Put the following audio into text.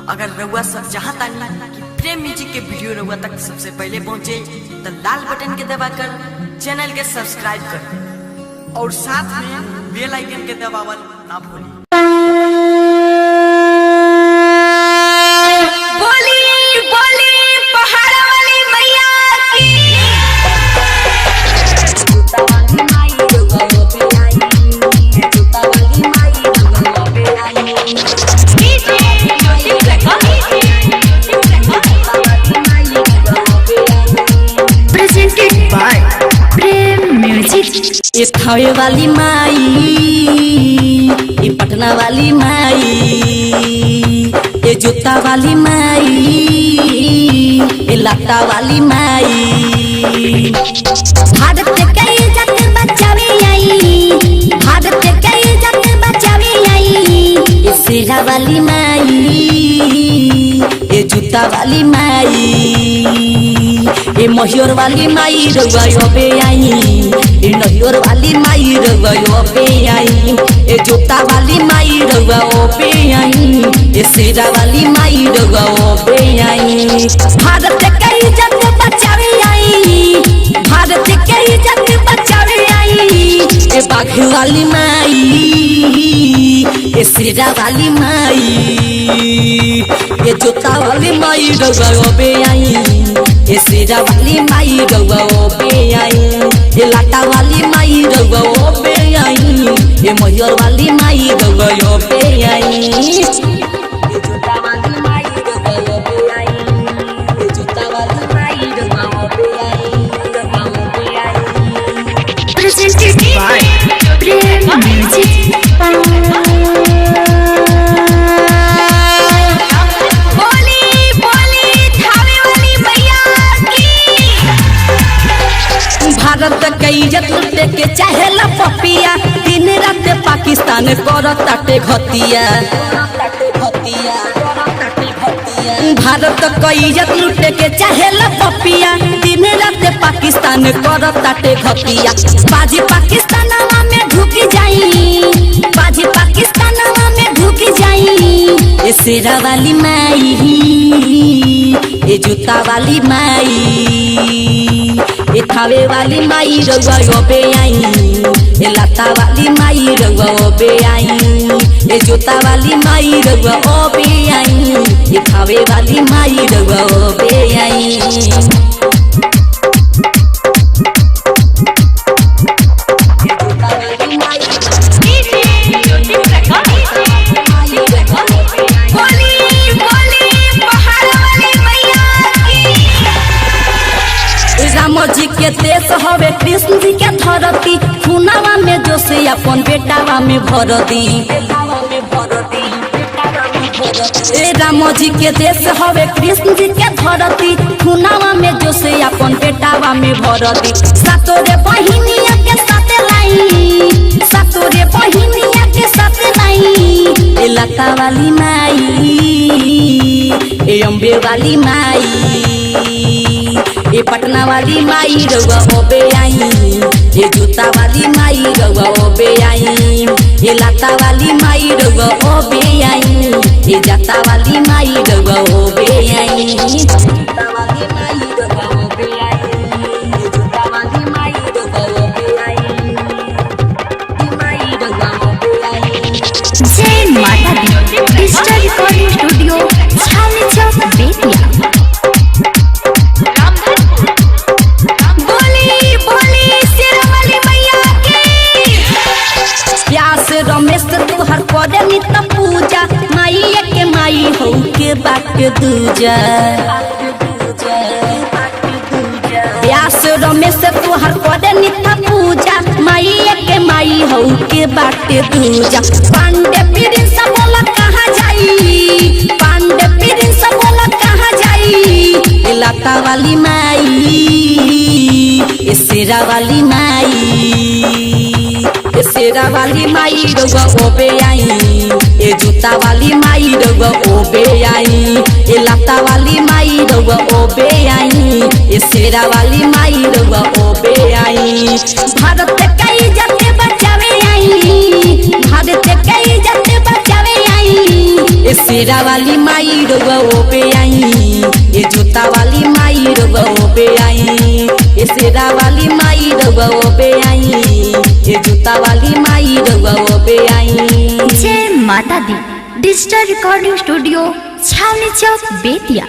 अगर रउआ सब चाहता नहीं कि प्रेम म्यूजिक के वीडियो रउआ तक सबसे पहले पहुंचे तो लाल बटन के दबाकर चैनल के सब्सक्राइब कर और साथ में बेल आइकन के दबावल ना भूलें। ये खावे वाली माई, ये पटना वाली माई, ये जूता वाली माई, ये लाटा वाली माई। भारत के इज्जत बचावे आई, भारत के इज्जत बचावे आई। ये सेरा वाली माई, ये जूता वाली माई, ये मयूर वाली माई रउआ योबे आई, ये नहियोर वाली माई रउआ योबे आई, ये जूता वाली माई रउआ योबे आई, ये सेरा वाली माई रउआ योबे आई। भारत के इज्जत बचावे आई, भारत के इज्जत बचावे आई। ये बाघ वाली माई, ये सेरा वाली माई, ये जूता वाली माई रउआ योबे आई, ये सेरा वाली माई रउआ योबे आई, ये लाटा वाली माई रउआ योबे आई, ये मयूर वाली माई रउआ योबे आई, ये जूता वाली माई रउआ योबे आई, ये जूता वाली माई रउआ योबे आई, रउआ योबे आई। Presented by Prem Music। Bharat के इज्जत लुटे के चाहेला पपिया, दिन रात पाकिस्तान करताटे घतिया। भारत के इज्जत लुटे के चाहेला पपिया, दिन रात पाकिस्तान करताटे घतिया। बाजी पाकिस्तानवा में ढुकी जाई, बाजी पाकिस्तानवा में ढुकी जाई। ये सेरा वाली माई, ये जूता वाली माई, ये खावे वाली माई रउआ योबे आई, ये लाटा वाली माई रउआ योबे आई, ये जूता वाली माई रउआ योबे आई, ये खावे वाली माई रउआ योबे आई। राम जी के देश हवे, कृष्ण जी के धरती, खुनावा में जो से अपन बेटावा में भर दी। राम जी के देश हवे, कृष्ण जी के धरती, खुनावा में जो से अपन बेटावा में भर दी। सातोरे बहिनिया के साथ लाई, सातोरे बहिनिया के साथ लाई। ये लाटा वाली माई, ये अम्बे वाली माई, ये पटना वाली माई रउआ योबे आई, ये जूता वाली माई रउआ योबे आई, ये लाटा वाली माई रउआ योबे आई, ये जाता वाली माई रउआ योबे आई, जूता वाली माई रउआ योबे आई, ये जूता वाली माई रउआ योबे आई, माई रउआ योबे आई। जय माता दी डिजिटल रिकॉर्डिंग स्टूडियो छावनी चौक बेतिया। रमेश तुहर करे नित पूजा, माई के माई हो के बात दूजा। व्यास रमेश तुहर करे नित पूजा, माई के माई हो के बात दूजा। पांडे पीरिन सब बोला कहाँ जाई, पांडे पीरिन सब बोला कहाँ जाई। लाटा वाली माई, ये सेरा वाली माई, ये सेरा वाली माई रउआ योबे आई, ये जूता वाली माई रउआ योबे आई, ये लाटा वाली माई रउआ योबे आई, ये सेरा वाली माई रउआ योबे आई। भारत के इज्जत बचावे आई, भारत के इज्जत बचावे आई। ए शेरा वाली माई रउआ ओ पे आई, ए जूता वाली माई रउआ ओ पे आई, ए शेरा वाली माई रउआ ओ पे आई, ए जूता वाली माई रउआ ओ पे आई। जय माता दी डिजिटल रिकॉर्डिंग स्टूडियो छावनी चौक बेतिया।